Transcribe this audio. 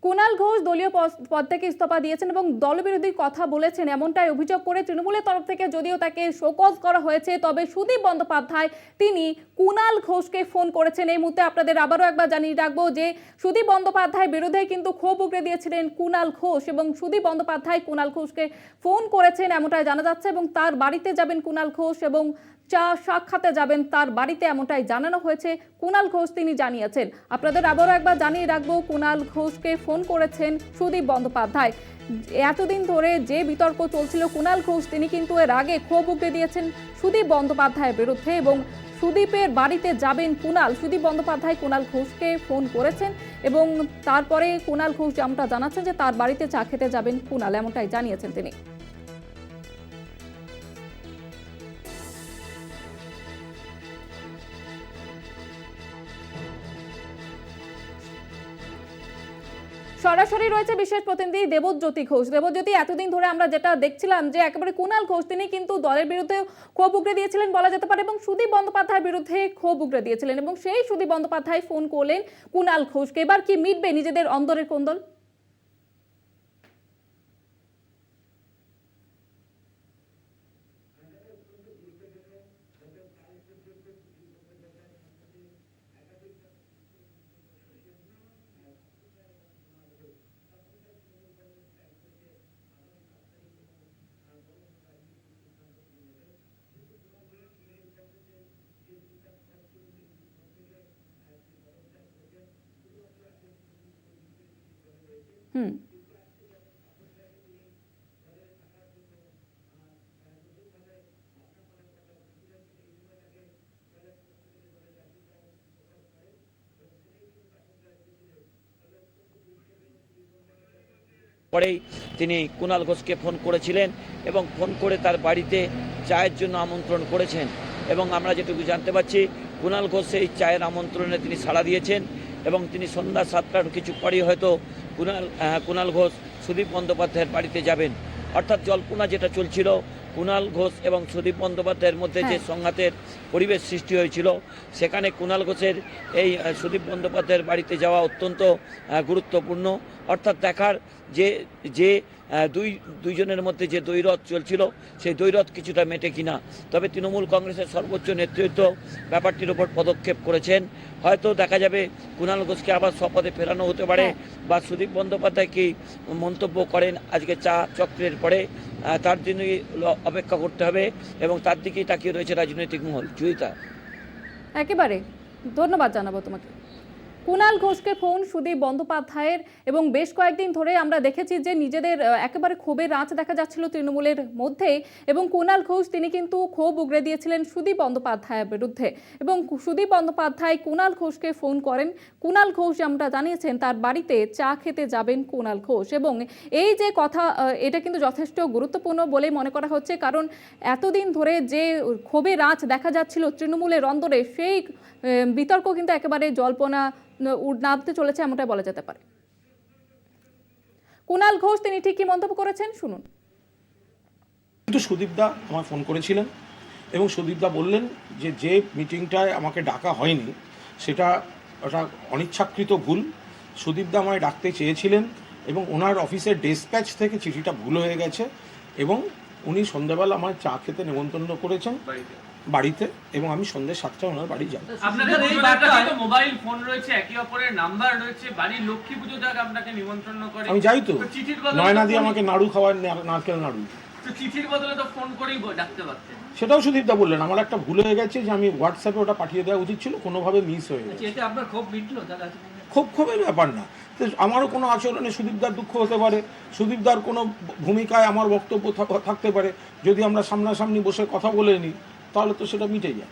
কুণাল ঘোষ দলীয় পদ থেকে ইস্তফা দিয়েছেন এবং দলবিরোধী কথা বলেছেন এমনটাই অভিযোগ করে তৃণমূলের তরফ থেকে যদিও তাকে শোকজ করা হয়েছে, তবে সুদীপ বন্দ্যোপাধ্যায় তিনি কুণাল ঘোষকে ফোন করেছেন। এই মুহূর্তে আপনাদের আবারও একবার জানিয়ে রাখবো যে সুদীপ বন্দ্যোপাধ্যায় বিরুদ্ধে কিন্তু ক্ষোভ উগড়ে দিয়েছিলেন কুণাল ঘোষ এবং সুদীপ বন্দ্যোপাধ্যায় কুণাল ঘোষকে ফোন করেছেন এমনটাই জানা যাচ্ছে এবং তার বাড়িতে যাবেন কুণাল ঘোষ এবং চা সাক্ষাতে যাবেন তার বাড়িতে এমনটাই জানানো হয়েছে। কুণাল ঘোষ তিনি জানিয়েছেন। আপনাদের আবারও একবার জানিয়ে রাখবো কুণাল ঘোষকে ফোন করেছেন সুদীপ বন্দ্যোপাধ্যায়। এতদিন ধরে যে বিতর্ক চলছিল কুণাল ঘোষ তিনি কিন্তু এর আগে ক্ষোভ উগড়ে দিয়েছেন সুদীপ বন্দ্যোপাধ্যায়ের বিরুদ্ধে এবং সুদীপের বাড়িতে যাবেন কুণাল। সুদীপ বন্দ্যোপাধ্যায় কুণাল ঘোষকে ফোন করেছেন এবং তারপরে কুণাল ঘোষ যেমনটা জানাচ্ছেন যে তার বাড়িতে চা খেতে যাবেন কুণাল, এমনটাই জানিয়েছেন তিনি। সরাসরি রয়েছে বিশেষ প্রতিনিধি দেবজ্যোতি ঘোষ। দেবজ্যোতি, এতদিন ধরে আমরা যেটা দেখছিলাম যে একেবারে কুণাল ঘোষ তিনি কিন্তু দলের বিরুদ্ধে ক্ষোভ উগড়ে দিয়েছিলেন বলা যেতে পারে এবং সুদীপ বন্দ্যোপাধ্যায়ের বিরুদ্ধে ক্ষোভ উগড়ে দিয়েছিলেন এবং সেই সুদীপ বন্দ্যোপাধ্যায় ফোন করলেন কুণাল ঘোষকে। এবার কি মিটবে নিজেদের অন্দরের কোন্দল? হুম পরেই তিনি কুণাল ঘোষকে ফোন করেছিলেন এবং ফোন করে তার বাড়িতে চায়ের জন্য আমন্ত্রণ করেছেন এবং আমরা যেটুকু জানতে পারছি কুণাল ঘোষ এই চায়ের আমন্ত্রণে তিনি সাড়া দিয়েছেন এবং তিনি সন্ধ্যা 7টার কিছু পরেই হয়তো কুণাল ঘোষ সুদীপ বন্দ্যোপাধ্যায়ের বাড়িতে যাবেন। অর্থাৎ জল্পনা যেটা চলছিল কুণাল ঘোষ এবং সুদীপ বন্দ্যোপাধ্যায়ের মধ্যে যে সংঘাতের পরিবেশ সৃষ্টি হয়েছিল সেখানে কুণাল ঘোষের এই সুদীপ বন্দ্যোপাধ্যায়ের বাড়িতে যাওয়া অত্যন্ত গুরুত্বপূর্ণ। অর্থাৎ দেখার যে দুইজনের মধ্যে যে দ্বৈরথ চলছিল সেই দ্বৈরথ কিছুটা মেটে কিনা। তবে তৃণমূল কংগ্রেসের সর্বোচ্চ নেতৃত্ব ব্যাপারটির উপর পদক্ষেপ করেছেন। হয়তো দেখা যাবে কুণাল ঘোষকে আবার স্বপদে ফেরানো হতে পারে বা সুদীপ বন্দ্যোপাধ্যায় কি মন্তব্য করেন আজকে চা চক্রের পরে তার জন্যই অপেক্ষা করতে হবে এবং তার দিকেই তাকিয়ে রয়েছে রাজনৈতিক মহল। জয়িতা, একেবারে ধন্যবাদ জানাবো তোমাকে। কুণাল ঘোষকে ফোন সুদীপ বন্দ্যোপাধ্যায়ের এবং বেশ কয়েকদিন ধরে আমরা দেখেছি যে নিজেদের একেবারে ক্ষোভের আঁচ দেখা যাচ্ছিল তৃণমূলের মধ্যে এবং কুণাল ঘোষ তিনি কিন্তু ক্ষোভ উগড়ে দিয়েছিলেন সুদীপ বন্দ্যোপাধ্যায়ের বিরুদ্ধে এবং সুদীপ বন্দ্যোপাধ্যায় কুণাল ঘোষকে ফোন করেন। কুণাল ঘোষ আমরা জানিয়েছেন তার বাড়িতে চা খেতে যাবেন কুণাল ঘোষ এবং এই যে কথা এটা কিন্তু যথেষ্ট গুরুত্বপূর্ণ বলে মনে করা হচ্ছে, কারণ এতদিন ধরে যে ক্ষোভের আঁচ দেখা যাচ্ছিল তৃণমূলের অন্দরে সেই বিতর্ক কিন্তু একেবারে জল্পনা নামতে চলেছে এমনটাই বলা যেতে পারে। কুণাল ঘোষ তিনি ঠিক কি মন্তব্য করেছেন শুনুন। কিন্তু সুদীপদা আমার ফোন করেছিলেন এবং সুদীপদা বললেন যে মিটিংটায় আমাকে ডাকা হয়নি সেটা ওটা অনিচ্ছাকৃত ভুল। সুদীপদা আমায় ডাকতে চেয়েছিলেন এবং ওনার অফিসের ডেসপ্যাচ থেকে চিঠিটা ভুল হয়ে গেছে এবং উনি সন্ধ্যাবেলা আমার চা খেতে নেমন্তন্ন করেছেন বাড়িতে এবং আমি সন্ধ্যে 7টায় ওনার বাড়ি যাব। আপনাদের এই বার্তায় তো মোবাইল ফোন রয়েছে, একে অপরের নাম্বার রয়েছে, বাড়ির লক্ষ্মী পুজো থেকে আপনাকে নিমন্ত্রণ করে আমি যাই তো চিঠির বদলে নয়না দিয়ে আমাকে নাড়ু খাওয়ার নারকেল নাড়ু, তো চিঠির বদলে তো ফোন করেই ডাকতে পারতেন। সেটাও সুদীপদা বললেন আমার একটা ভুল হয়ে গেছে যে আমি হোয়াটসঅ্যাপে ওটা পাঠিয়ে দেওয়া উচিত ছিল, কোনোভাবে মিস হয়ে গেছে। এটা আপনার খুব মিটলো দাদা? ক্ষোভের ব্যাপার না, তো আমারও কোনো আচরণে সুদীপদার দুঃখ হতে পারে, সুদীপদার কোনো ভূমিকায় আমার বক্তব্য থাকতে পারে। যদি আমরা সামনাসামনি বসে কথা বলে নিই তাহলে তো সেটা মিটে যায়।